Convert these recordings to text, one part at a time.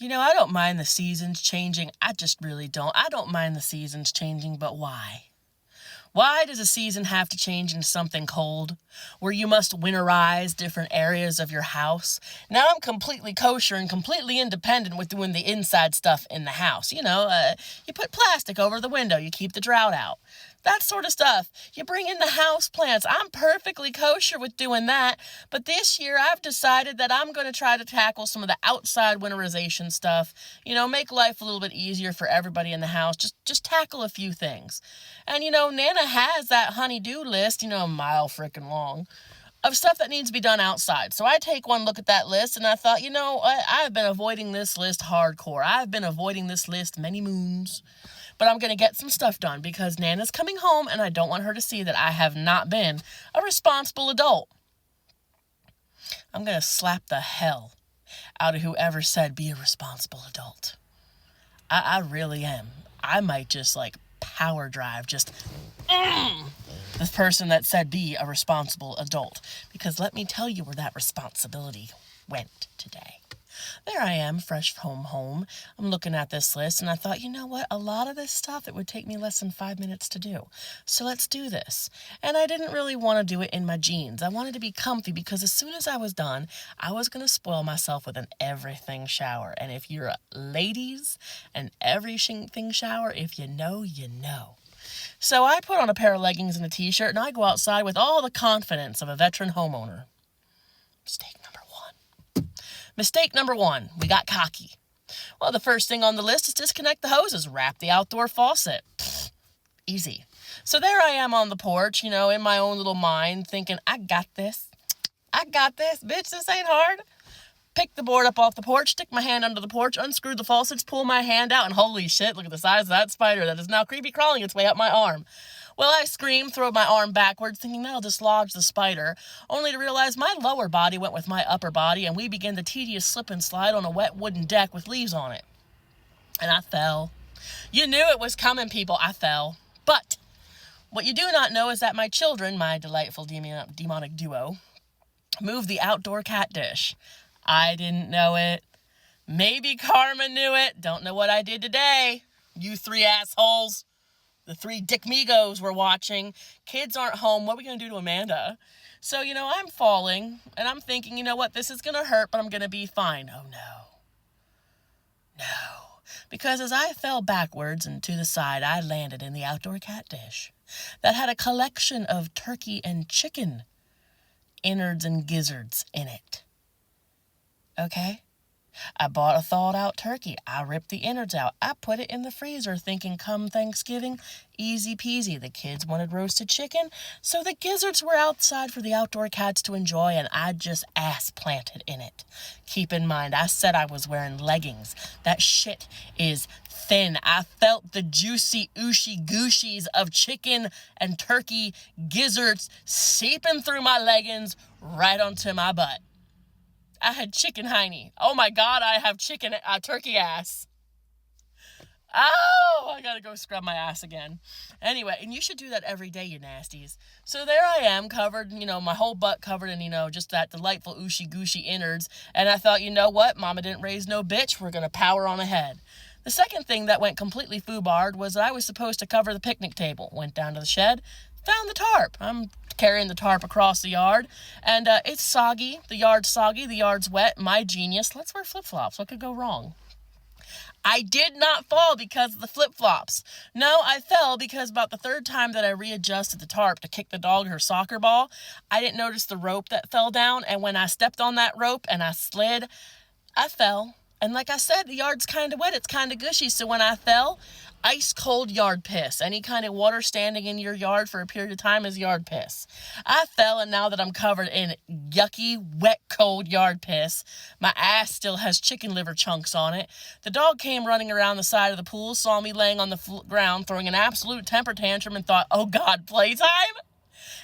I don't mind the seasons changing. I just really don't. I don't mind the seasons changing, but why? Why does a season have to change into something cold, where you must winterize different areas of your house? Now I'm completely kosher and completely independent with doing the inside stuff in the house. You put plastic over the window, you keep the drought out. That sort of stuff. You bring in the house plants. I'm perfectly kosher with doing that. But this year I've decided that I'm going to try to tackle some of the outside winterization stuff. Make life a little bit easier for everybody in the house. Just tackle a few things. And Nana has that honey-do list, a mile freaking long, of stuff that needs to be done outside. So I take one look at that list and I thought, I've been avoiding this list hardcore. I've been avoiding this list many moons. But I'm going to get some stuff done because Nana's coming home and I don't want her to see that I have not been a responsible adult. I'm going to slap the hell out of whoever said be a responsible adult. I really am. I might just power drive the person that said be a responsible adult. Because let me tell you where that responsibility went today. There I am, fresh from home. I'm looking at this list and I thought, you know what? A lot of this stuff, it would take me less than 5 minutes to do. So let's do this. And I didn't really want to do it in my jeans. I wanted to be comfy because as soon as I was done, I was going to spoil myself with an everything shower. And if you're ladies, an everything shower, if you know, you know. So I put on a pair of leggings and a t-shirt and I go outside with all the confidence of a veteran homeowner. Mistake number one, we got cocky. Well, the first thing on the list is disconnect the hoses, wrap the outdoor faucet. Easy. So there I am on the porch, in my own little mind, thinking, I got this. Bitch, this ain't hard. Pick the board up off the porch, stick my hand under the porch, unscrew the faucets, pull my hand out, and holy shit, look at the size of that spider that is now creepy crawling its way up my arm. Well, I scream, throw my arm backwards, thinking that'll dislodge the spider, only to realize my lower body went with my upper body, and we began the tedious slip and slide on a wet wooden deck with leaves on it. And I fell. You knew it was coming, people. I fell. But what you do not know is that my children, my delightful demonic duo, moved the outdoor cat dish. I didn't know it. Maybe Karma knew it. Don't know what I did today. You three assholes. The three dickmigos were watching. Kids aren't home. What are we going to do to Amanda? So, I'm falling, and I'm thinking, you know what? This is going to hurt, but I'm going to be fine. Oh, no. No. Because as I fell backwards and to the side, I landed in the outdoor cat dish that had a collection of turkey and chicken innards and gizzards in it. Okay? I bought a thawed-out turkey. I ripped the innards out. I put it in the freezer thinking come Thanksgiving, easy peasy. The kids wanted roasted chicken, so the gizzards were outside for the outdoor cats to enjoy, and I just ass-planted in it. Keep in mind, I said I was wearing leggings. That shit is thin. I felt the juicy ooshy-gooshies of chicken and turkey gizzards seeping through my leggings right onto my butt. I had chicken hiney. Oh my God, I have turkey ass. Oh, I gotta go scrub my ass again. Anyway, and you should do that every day, you nasties. So there I am, covered, my whole butt covered in, just that delightful ooshy-gooshy innards. And I thought, you know what? Mama didn't raise no bitch. We're gonna power on ahead. The second thing that went completely foobarred was that I was supposed to cover the picnic table. Went down to the shed, found the tarp. I'm carrying the tarp across the yard, and it's soggy. The yard's soggy. The yard's wet. My genius. Let's wear flip-flops. What could go wrong? I did not fall because of the flip-flops. No, I fell because about the third time that I readjusted the tarp to kick the dog her soccer ball, I didn't notice the rope that fell down, and when I stepped on that rope and I slid, I fell. And like I said, the yard's kind of wet. It's kind of gushy. So when I fell, ice cold yard piss. Any kind of water standing in your yard for a period of time is yard piss. I fell, and now that I'm covered in yucky, wet, cold yard piss, my ass still has chicken liver chunks on it. The dog came running around the side of the pool, saw me laying on the ground, throwing an absolute temper tantrum, and thought, oh God, playtime?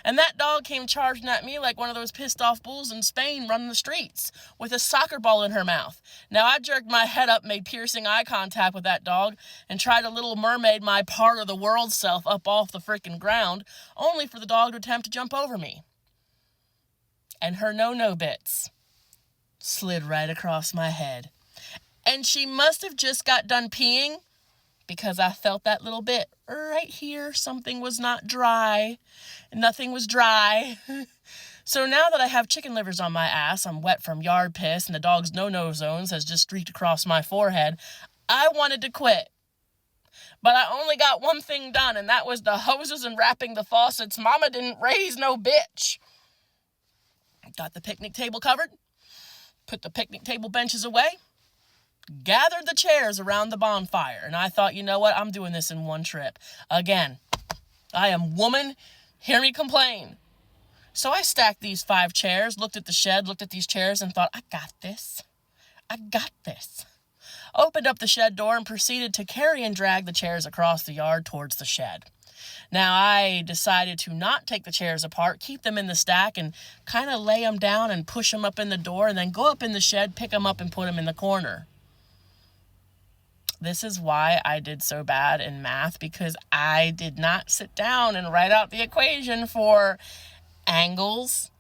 And that dog came charging at me like one of those pissed off bulls in Spain running the streets with a soccer ball in her mouth. Now I jerked my head up, made piercing eye contact with that dog, and tried to Little Mermaid my part of the world self up off the frickin' ground, only for the dog to attempt to jump over me. And her no-no bits slid right across my head. And she must have just got done peeing, because I felt that little bit right here. Something was not dry. Nothing was dry. So now that I have chicken livers on my ass, I'm wet from yard piss, and the dog's no-no zones has just streaked across my forehead, I wanted to quit. But I only got one thing done, and that was the hoses and wrapping the faucets. Mama didn't raise no bitch. Got the picnic table covered, put the picnic table benches away, gathered the chairs around the bonfire, and I thought, you know what, I'm doing this in one trip. Again, I am woman, hear me complain. So I stacked these 5 chairs, looked at the shed, looked at these chairs, and thought, I got this. I got this. Opened up the shed door and proceeded to carry and drag the chairs across the yard towards the shed. Now, I decided to not take the chairs apart, keep them in the stack, and kind of lay them down and push them up in the door, and then go up in the shed, pick them up, and put them in the corner. This is why I did so bad in math, because I did not sit down and write out the equation for angles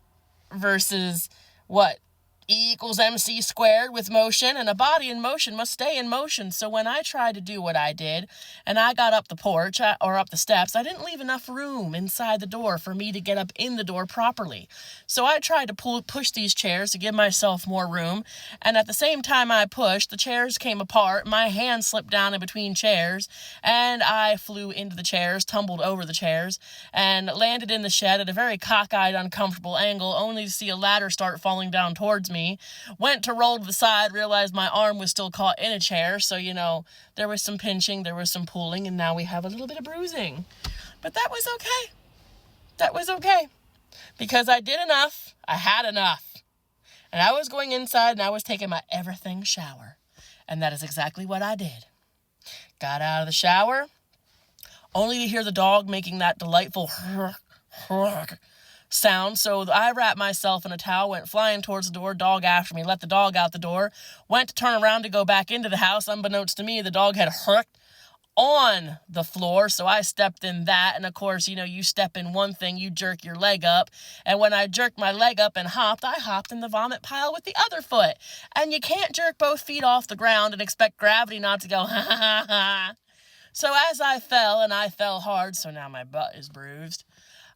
versus what? E equals mc squared with motion, and a body in motion must stay in motion. So when I tried to do what I did, and I got up the porch or up the steps, I didn't leave enough room inside the door for me to get up in the door properly. So I tried to push these chairs to give myself more room, and at the same time I pushed, the chairs came apart, my hand slipped down in between chairs, and I flew into the chairs, tumbled over the chairs, and landed in the shed at a very cockeyed, uncomfortable angle, only to see a ladder start falling down towards me. Went to roll to the side, realized my arm was still caught in a chair, so, there was some pinching, there was some pulling, and now we have a little bit of bruising. But that was okay. That was okay. Because I did enough. I had enough. And I was going inside, and I was taking my everything shower. And that is exactly what I did. Got out of the shower, only to hear the dog making that delightful sound. So I wrapped myself in a towel, went flying towards the door, dog after me, let the dog out the door, went to turn around to go back into the house. Unbeknownst to me, the dog had hurked on the floor, so I stepped in that, and of course, you step in one thing, you jerk your leg up, and when I jerked my leg up and I hopped in the vomit pile with the other foot, and you can't jerk both feet off the ground and expect gravity not to go, ha ha ha. So as I fell, and I fell hard, so now my butt is bruised,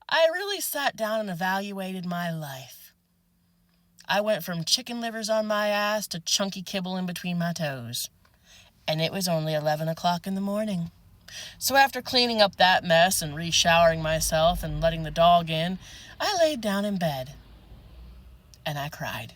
I really sat down and evaluated my life. I went from chicken livers on my ass to chunky kibble in between my toes. And it was only 11 o'clock in the morning. So after cleaning up that mess and re-showering myself and letting the dog in, I laid down in bed. And I cried.